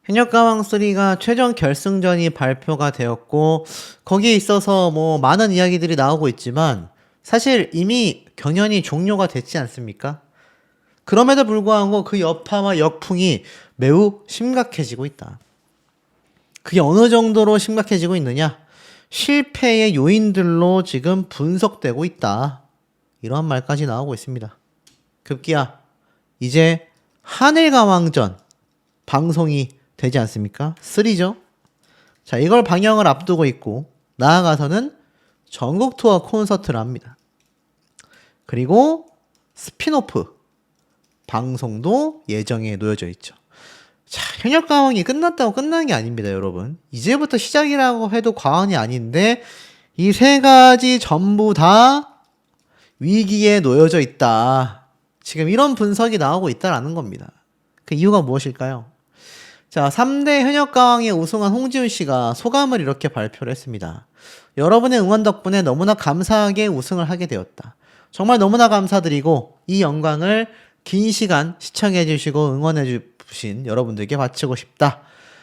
현역가왕3가 최종 결승전이 발표가 되었고 거기에 있어서 뭐 많은 이야기들이 나오고 있지만 사실 이미 경연이 종료가 됐지 않습니까? 그럼에도 불구하고 그 여파와 역풍이 매우 심각해지고 있다. 그게 어느 정도로 심각해지고 있느냐? 실패의 요인들로 지금 분석되고 있다. 이런 말까지 나오고 있습니다. 급기야 이제 한일가왕전 방송이 되지 않습니까? 3죠. 자, 이걸 방영을 앞두고 있고 나아가서는 전국 투어 콘서트를 합니다. 그리고 스피노프 방송도 예정에 놓여져 있죠. 자, 현역 가왕이 끝났다고 끝난 게 아닙니다, 여러분. 이제부터 시작이라고 해도 과언이 아닌데 이 세 가지 전부 다 위기에 놓여져 있다. 지금 이런 분석이 나오고 있다라는 겁니다. 그 이유가 무엇일까요? 자, 3대 현역가왕에 우승한 홍지훈 씨가 소감을 이렇게 발표를 했습니다. 여러분의 응원 덕분에 너무나 감사하게 우승을 하게 되었다. 정말 너무나 감사드리고 이 영광을 긴 시간 시청해 주시고 응원해 주신 여러분들께 바치고 싶다.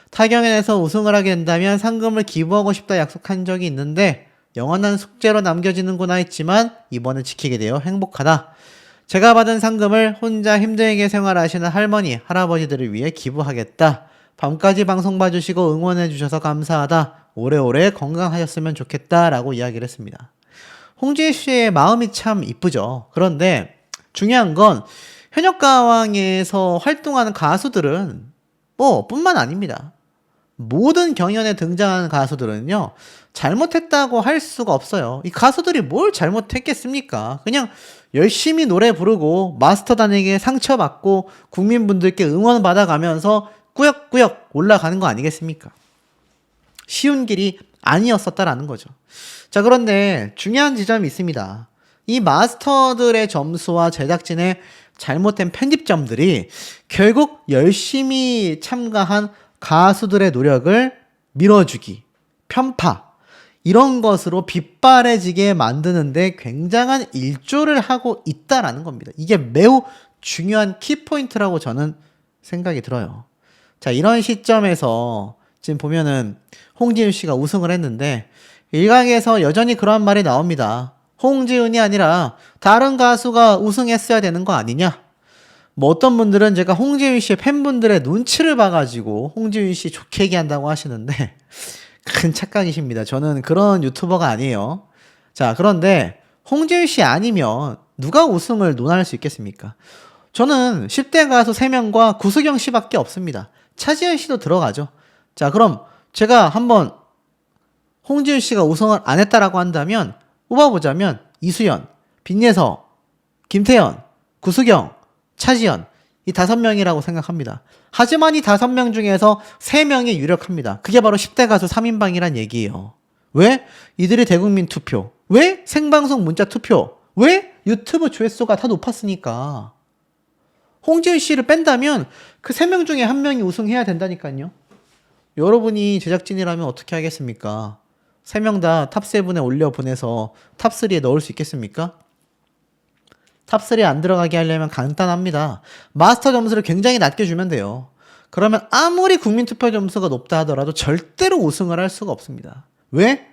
타경연에서 우승을 하게 된다면 상금을 기부하고 싶다 약속한 적이 있는데 영원한 숙제로 남겨지는구나 했지만 이번에 지키게 되어 행복하다. 제가 받은 상금을 혼자 힘들게 생활하시는 할머니, 할아버지들을 위해 기부하겠다. 밤까지 방송 봐주시고 응원해주셔서 감사하다. 오래오래 건강하셨으면 좋겠다. 라고 이야기를 했습니다. 홍지혜 씨의 마음이 참 이쁘죠. 그런데 중요한 건 현역가왕에서 활동하는 가수들은 뿐만 아닙니다. 모든 경연에 등장하는 가수들은요, 잘못했다고 할 수가 없어요. 이 가수들이 뭘 잘못했겠습니까? 그냥 열심히 노래 부르고 마스터단에게 상처받고 국민분들께 응원받아가면서 꾸역꾸역 올라가는 거 아니겠습니까? 쉬운 길이 아니었었다라는 거죠. 자, 그런데 중요한 지점이 있습니다. 이 마스터들의 점수와 제작진의 잘못된 편집점들이 결국 열심히 참가한 가수들의 노력을 밀어주기, 편파, 이런 것으로 빗바래지게 만드는데 굉장한 일조를 하고 있다라는 겁니다. 이게 매우 중요한 키포인트라고 저는 생각이 들어요. 자, 이런 시점에서 지금 보면은 홍지훈 씨가 우승을 했는데 일각에서 여전히 그런 말이 나옵니다. 홍지훈이 아니라 다른 가수가 우승했어야 되는 거 아니냐? 뭐 어떤 분들은 제가 홍지훈 씨의 팬분들의 눈치를 봐가지고 홍지훈 씨 좋게 얘기한다고 하시는데 큰 착각이십니다. 저는 그런 유튜버가 아니에요. 자, 그런데 홍지훈 씨 아니면 누가 우승을 논할 수 있겠습니까? 저는 10대 가수 3명과 구수경 씨밖에 없습니다. 차지현 씨도 들어가죠. 자, 그럼 제가 한번 홍지훈 씨가 우승을 안 했다라고 한다면 뽑아보자면 이수연, 빈예서, 김태연, 구수경, 차지연, 이 5명이라고 생각합니다. 하지만 이 5명 중에서 3명이 유력합니다. 그게 바로 10대 가수 3인방이란 얘기예요. 왜? 이들이 대국민 투표. 왜? 생방송 문자 투표. 왜? 유튜브 조회수가 다 높았으니까. 홍지훈 씨를 뺀다면 그 3명 중에 1명이 우승해야 된다니까요. 여러분이 제작진이라면 어떻게 하겠습니까? 3명 다 탑7에 올려보내서 탑3에 넣을 수 있겠습니까? 탑3에 안 들어가게 하려면 간단합니다. 마스터 점수를 굉장히 낮게 주면 돼요. 그러면 아무리 국민투표 점수가 높다 하더라도 절대로 우승을 할 수가 없습니다. 왜?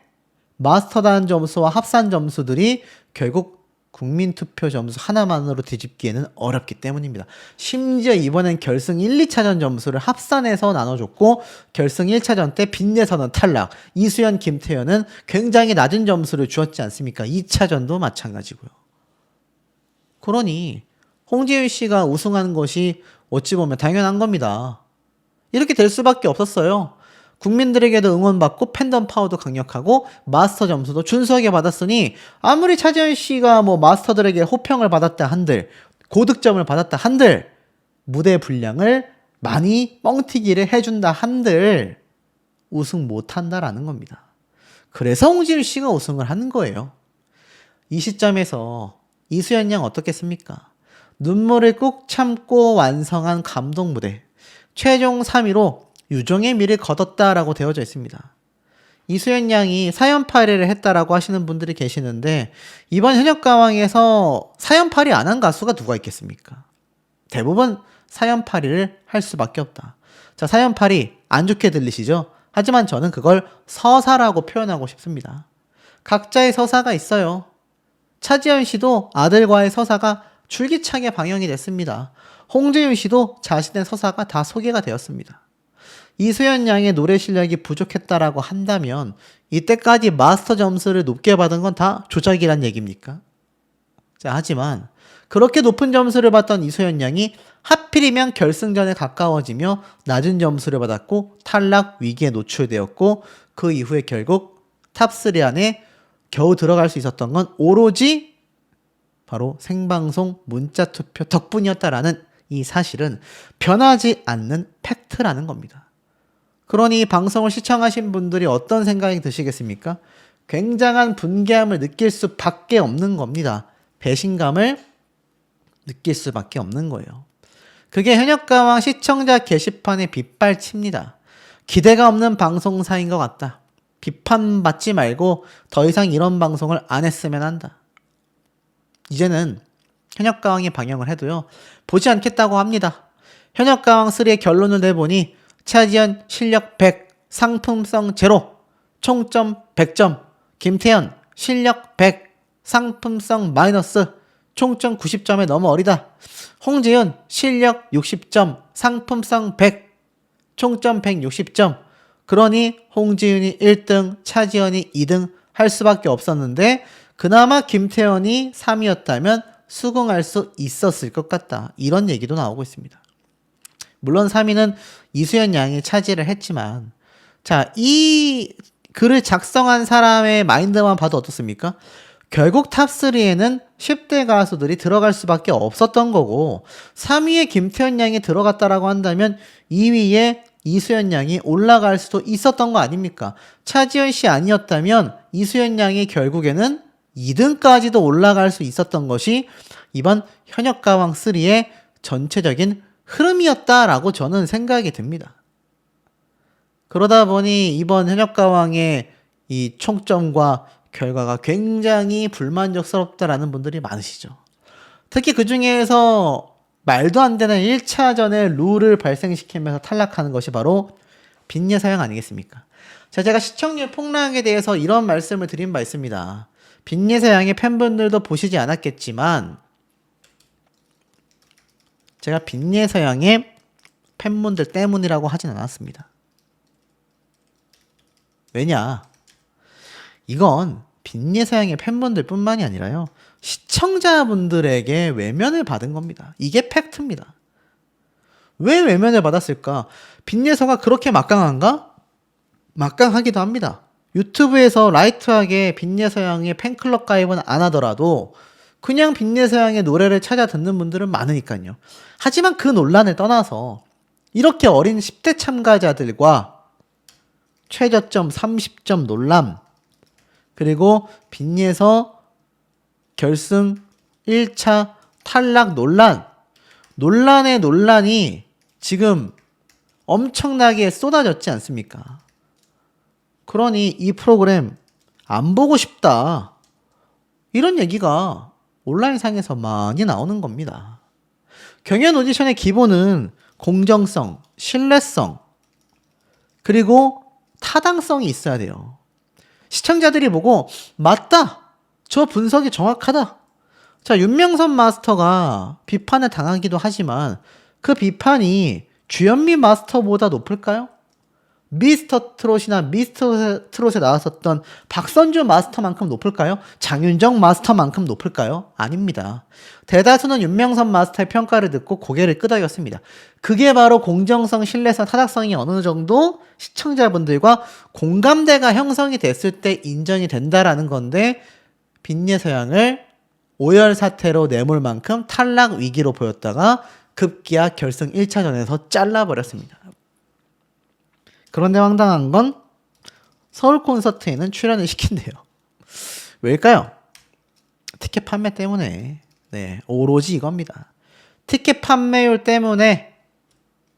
마스터단 점수와 합산 점수들이 결국 국민투표 점수 하나만으로 뒤집기에는 어렵기 때문입니다. 심지어 이번엔 결승 1, 2차전 점수를 합산해서 나눠줬고 결승 1차전 때 빈예선은 탈락, 이수연, 김태현은 굉장히 낮은 점수를 주었지 않습니까? 2차전도 마찬가지고요. 그러니 홍지훈 씨가 우승하는 것이 어찌 보면 당연한 겁니다. 이렇게 될 수밖에 없었어요. 국민들에게도 응원받고 팬덤 파워도 강력하고 마스터 점수도 준수하게 받았으니 아무리 차지현 씨가 뭐 마스터들에게 호평을 받았다 한들 고득점을 받았다 한들 무대 분량을 많이 뻥튀기를 해준다 한들 우승 못한다라는 겁니다. 그래서 홍지훈 씨가 우승을 하는 거예요. 이 시점에서 이수연 양 어떻겠습니까? 눈물을 꾹 참고 완성한 감동 무대. 최종 3위로 유종의 미를 거뒀다라고 되어져 있습니다. 이수연 양이 사연팔이를 했다라고 하시는 분들이 계시는데 이번 현역가왕에서 사연팔이 안 한 가수가 누가 있겠습니까? 대부분 사연팔이를 할 수밖에 없다. 자, 사연팔이 안 좋게 들리시죠? 하지만 저는 그걸 서사라고 표현하고 싶습니다. 각자의 서사가 있어요. 차지현 씨도 아들과의 서사가 줄기차게 방영이 됐습니다. 홍지윤 씨도 자신의 서사가 다 소개가 되었습니다. 이수연 양의 노래 실력이 부족했다라고 한다면 이때까지 마스터 점수를 높게 받은 건 다 조작이란 얘기입니까? 자, 하지만 그렇게 높은 점수를 받던 이수연 양이 하필이면 결승전에 가까워지며 낮은 점수를 받았고 탈락 위기에 노출되었고 그 이후에 결국 탑3 안에 겨우 들어갈 수 있었던 건 오로지 바로 생방송 문자투표 덕분이었다라는 이 사실은 변하지 않는 팩트라는 겁니다. 그러니 방송을 시청하신 분들이 어떤 생각이 드시겠습니까? 굉장한 분개함을 느낄 수밖에 없는 겁니다. 배신감을 느낄 수밖에 없는 거예요. 그게 현역가왕 시청자 게시판의 빗발칩니다. 기대가 없는 방송사인 것 같다. 비판받지 말고 더 이상 이런 방송을 안 했으면 한다. 이제는 현역가왕이 방영을 해도요, 보지 않겠다고 합니다. 현역가왕3의 결론을 내보니 차지현 실력 100, 상품성 0, 총점 100점, 김태현 실력 100, 상품성 마이너스, 총점 90점에 너무 어리다. 홍지윤 실력 60점, 상품성 100, 총점 160점. 그러니 홍지윤이 1등, 차지현이 2등 할 수밖에 없었는데 그나마 김태현이 3위였다면 수긍할 수 있었을 것 같다. 이런 얘기도 나오고 있습니다. 물론 3위는 이수연 양이 차지를 했지만, 자, 이 글을 작성한 사람의 마인드만 봐도 어떻습니까? 결국 탑3에는 10대 가수들이 들어갈 수밖에 없었던 거고 3위에 김태현 양이 들어갔다라고 한다면 2위에 이수연 양이 올라갈 수도 있었던 거 아닙니까? 차지현 씨 아니었다면 이수연 양이 결국에는 2등까지도 올라갈 수 있었던 것이 이번 현역가왕 3의 전체적인 흐름이었다라고 저는 생각이 듭니다. 그러다 보니 이번 현역가왕의 이 총점과 결과가 굉장히 불만족스럽다라는 분들이 많으시죠. 특히 그 중에서 말도 안 되는 1차전에 룰을 발생시키면서 탈락하는 것이 바로 빈예서양 아니겠습니까? 자, 제가 시청률 폭락에 대해서 이런 말씀을 드린 바 있습니다. 빈예서양의 팬분들도 보시지 않았겠지만 제가 빈예서양의 팬분들 때문이라고 하진 않았습니다. 왜냐? 이건 빈예서양의 팬분들 뿐만이 아니라요. 시청자분들에게 외면을 받은 겁니다. 이게 팩트입니다. 왜 외면을 받았을까? 빈예서가 그렇게 막강한가? 막강하기도 합니다. 유튜브에서 라이트하게 빈예서양의 팬클럽 가입은 안 하더라도 그냥 빈예서양의 노래를 찾아 듣는 분들은 많으니까요. 하지만 그 논란을 떠나서 이렇게 어린 10대 참가자들과 최저점 30점 논란, 그리고 빈예서 결승 1차 탈락 논란의 논란이 지금 엄청나게 쏟아졌지 않습니까? 그러니 이 프로그램 안 보고 싶다, 이런 얘기가 온라인상에서 많이 나오는 겁니다. 경연 오디션의 기본은 공정성, 신뢰성, 그리고 타당성이 있어야 돼요. 시청자들이 보고 맞다, 저 분석이 정확하다. 자, 윤명선 마스터가 비판을 당하기도 하지만 그 비판이 주현미 마스터보다 높을까요? 미스터 트롯이나 미스터 트롯에 나왔었던 박선주 마스터만큼 높을까요? 장윤정 마스터만큼 높을까요? 아닙니다. 대다수는 윤명선 마스터의 평가를 듣고 고개를 끄덕였습니다. 그게 바로 공정성, 신뢰성, 타당성이 어느 정도 시청자분들과 공감대가 형성이 됐을 때 인정이 된다라는 건데, 빈예서양을 오열 사태로 내몰 만큼 탈락 위기로 보였다가 급기야 결승 1차전에서 잘라버렸습니다. 그런데 황당한 건 서울 콘서트에는 출연을 시킨대요. 왜일까요? 티켓 판매 때문에. 네, 오로지 이겁니다. 티켓 판매율 때문에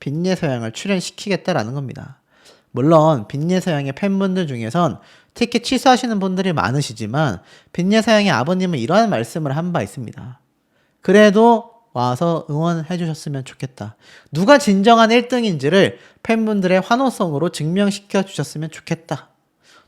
빈예서양을 출연시키겠다라는 겁니다. 물론 빈예서양의 팬분들 중에선 티켓 취소하시는 분들이 많으시지만 빈예서양의 아버님은 이러한 말씀을 한 바 있습니다. 그래도 와서 응원해 주셨으면 좋겠다. 누가 진정한 1등인지를 팬분들의 환호성으로 증명시켜 주셨으면 좋겠다.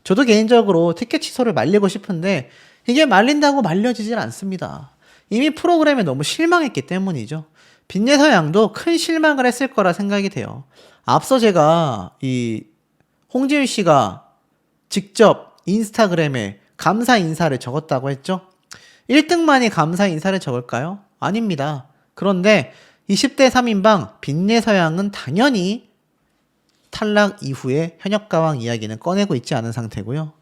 저도 개인적으로 티켓 취소를 말리고 싶은데 이게 말린다고 말려지질 않습니다. 이미 프로그램에 너무 실망했기 때문이죠. 빈예서 양도 큰 실망을 했을 거라 생각이 돼요. 앞서 제가 이 홍지윤 씨가 직접 인스타그램에 감사 인사를 적었다고 했죠. 1등만이 감사 인사를 적을까요? 아닙니다. 그런데 20대 3인방 빈예서 양은 당연히 탈락 이후에 현역가왕 이야기는 꺼내고 있지 않은 상태고요.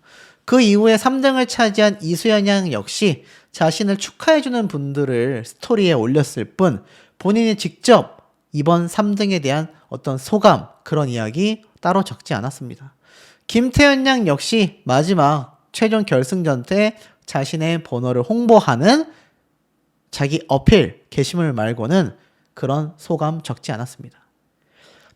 그 이후에 3등을 차지한 이수연 양 역시 자신을 축하해주는 분들을 스토리에 올렸을 뿐 본인이 직접 이번 3등에 대한 어떤 소감, 그런 이야기 따로 적지 않았습니다. 김태현 양 역시 마지막 최종 결승전 때 자신의 번호를 홍보하는 자기 어필 게시물 말고는 그런 소감 적지 않았습니다.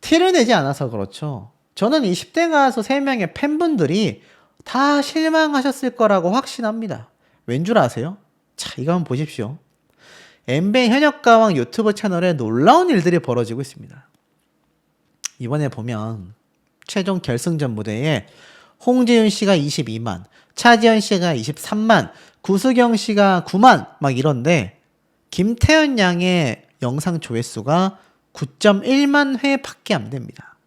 티를 내지 않아서 그렇죠. 저는 이 10대 가수 3명의 팬분들이 다 실망하셨을 거라고 확신합니다. 왠 줄 아세요? 자, 이거 한번 보십시오. MBN 현역가왕 유튜브 채널에 놀라운 일들이 벌어지고 있습니다. 이번에 보면 최종 결승전 무대에 홍지윤 씨가 22만, 차지현 씨가 23만, 구수경 씨가 9만 막 이런데 김태현 양의 영상 조회수가 9.1만 회밖에 안 됩니다.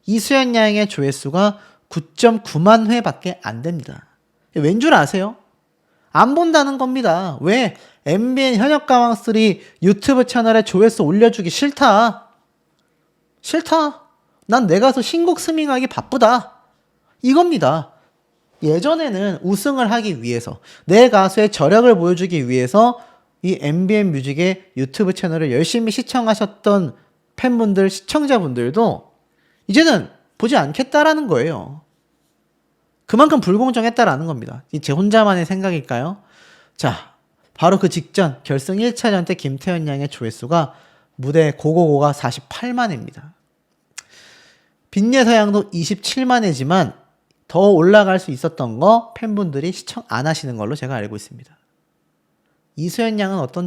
이수연 양의 조회수가 9.9만 회밖에 안 됩니다. 왠 줄 아세요? 안 본다는 겁니다. 왜? MBN 현역가왕3 유튜브 채널에 조회수 올려주기 싫다. 싫다. 난 내 가수 신곡 스밍하기 바쁘다. 이겁니다. 예전에는 우승을 하기 위해서 내 가수의 저력을 보여주기 위해서 이 MBN 뮤직의 유튜브 채널을 열심히 시청하셨던 팬분들, 시청자분들도 이제는 보지 않겠다라는 거예요. 그만큼 불공정했다라는 겁니다. 제 혼자만의 생각일까요? 자, 바로 그 직전 결승 1차전 때 김태현 양의 조회수가 무대 고고고가 48만 회입니다. 빈예서 양도 27만 회지만 더 올라갈 수 있었던 거 팬분들이 시청 안 하시는 걸로 제가 알고 있습니다. 이수연 양은 어떤